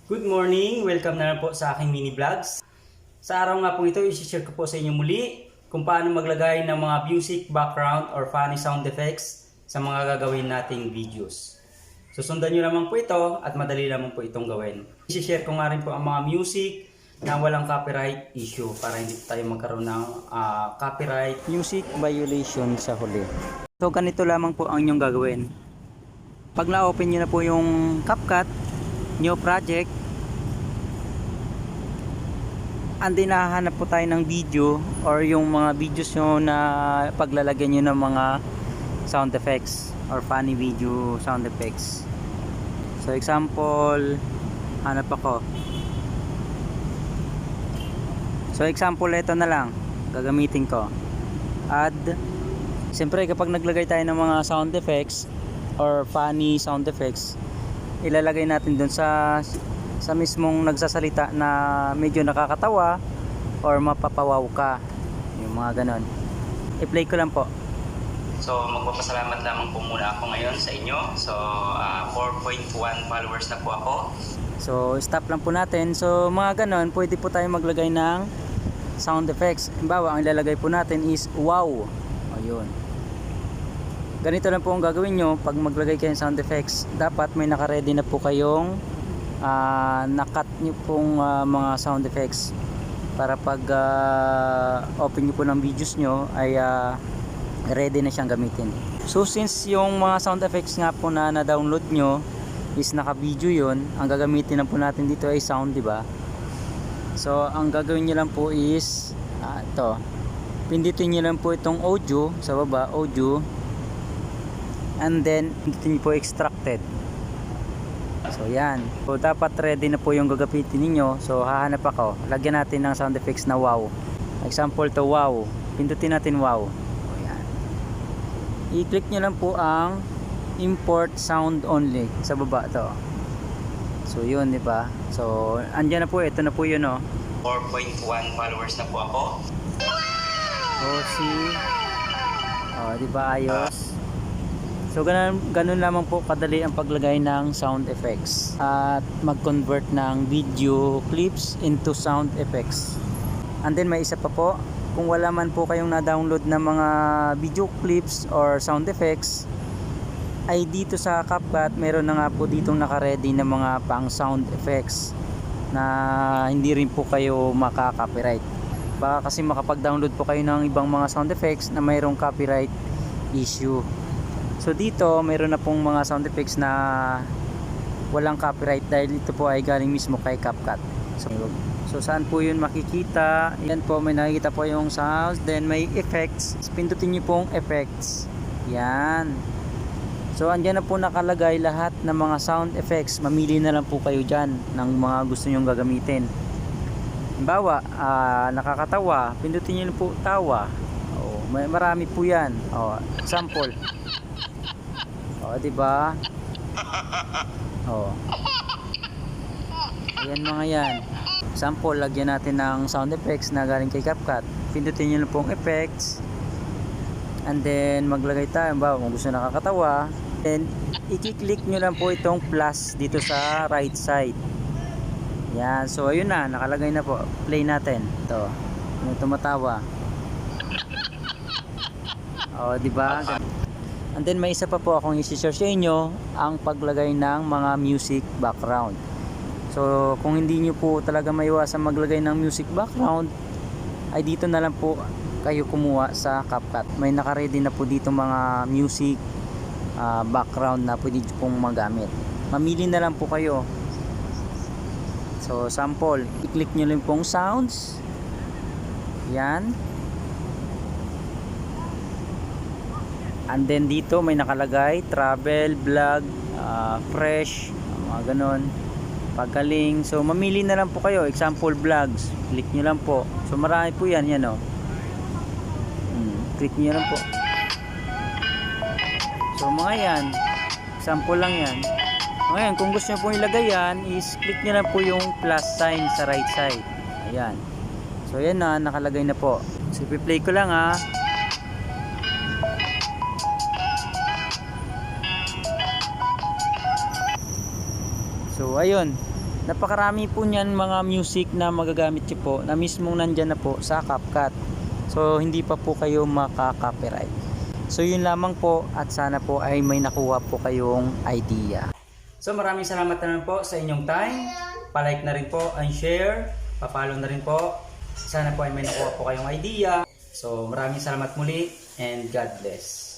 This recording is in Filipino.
Good morning! Welcome na po sa aking mini vlogs. Sa araw nga po ito, i-share ko po sa inyo muli kung paano maglagay ng mga music, background, or funny sound effects sa mga gagawin nating videos. Susundan nyo naman po ito at madali naman po itong gawin. I-share ko nga rin po ang mga music na walang copyright issue para hindi tayo magkaroon ng copyright music violation sa huli. So ganito lamang po ang inyong gagawin. Pag na-open nyo na po yung CapCut, new project, and then nahanap po tayo ng video or yung mga videos nyo na paglalagyan nyo ng mga sound effects or funny video sound effects. So example, hanap ako. So example, ito na lang gagamitin ko. Add. Siyempre kapag naglagay tayo ng mga sound effects or funny sound effects, ilalagay natin dun sa mismong nagsasalita na medyo nakakatawa or mapapawaw ka, yung mga ganon. I-play ko lang po. So magpapasalamat lamang po muna ako ngayon sa inyo. So 4.1 followers na po ako. So stop lang po natin. So mga ganon, pwede po tayo maglagay ng sound effects. Halimbawa, ang ilalagay po natin is wow. Ayun. Ganito lang po ang gagawin nyo pag maglagay kayo ng sound effects. Dapat may naka-ready na po kayong nakat nyo pong mga sound effects para pag open nyo po ng videos nyo ay ready na siyang gamitin. So since yung mga sound effects nga po na na-download nyo is naka-video yun, ang gagamitin na po natin dito ay sound, diba? So ang gagawin nyo lang po is ito, pindutin nyo lang po itong audio sa baba, audio, and then pindutin nyo po extracted. So yan, so dapat ready na po yung gagamitin ninyo. So hahanap ako, lagyan natin ng sound effects na wow. Example to wow, pindutin natin wow. So yan, i-click nyo lang po ang import sound only sa baba to. So yun, diba? So andyan na po, ito na po yun, 4.1 followers na po ako. So see, diba, ayos. So ganun lamang po kadali ang paglagay ng sound effects at mag-convert ng video clips into sound effects. And then may isa pa po, kung wala man po kayong na-download na mga video clips or sound effects, ay dito sa CapCut meron na nga po ditong naka-ready na mga pang sound effects na hindi rin po kayo maka-copyright. Baka kasi makapag-download po kayo ng ibang mga sound effects na mayroong copyright issue. So dito mayroon na pong mga sound effects na walang copyright dahil ito po ay galing mismo kay CapCut. So saan po yun makikita? Yan po, may nakikita po yung sounds, then may effects. Pindutin niyo pong effects. Yan. So andyan na po nakalagay lahat ng mga sound effects. Mamili na lang po kayo dyan ng mga gusto nyong gagamitin. Halimbawa, nakakatawa, pindutin niyo po tawa. Marami po yan. Example. Diba? Ayan mga yan. Example, lagyan natin ng sound effects na galing kay CapCut. Pindutin nyo lang pong effects. And then maglagay tayo. Kung gusto nakakatawa. Then i-click nyo lang po itong plus dito sa right side. Yan. So ayun na. Nakalagay na po. Play natin. Ito. Yung tumatawa. Diba? And then may isa pa po akong i-share sa inyo, ang paglagay ng mga music background. So kung hindi nyo po talaga maiwasan maglagay ng music background, ay dito na lang po kayo kumuha sa CapCut. May naka-ready na po dito mga music background na pwede pong magamit. Mamili na lang po kayo. So sample, i-click nyo lang pong sounds. Yan. And then dito may nakalagay travel, vlog, fresh, mga ganon, pagaling. So mamili na lang po kayo. Example vlogs, click nyo lang po. So marami po yan, click nyo lang po. So mga yan, example lang yan. Ngayon kung gusto nyo pong ilagay yan, is click nyo lang po yung plus sign sa right side. Ayan. So yan na, nakalagay na po. So i-play ko lang So ayun, Napakarami po niyan mga music na magagamit nyo po na mismong nandyan na po sa CapCut. So hindi pa po kayo makaka-copyright. So yun lamang po at sana po ay may nakuha po kayong idea. So maraming salamat na po sa inyong time. Pa-like na rin po and share. Pa-follow na rin po. Sana po ay may nakuha po kayong idea. So maraming salamat muli and God bless.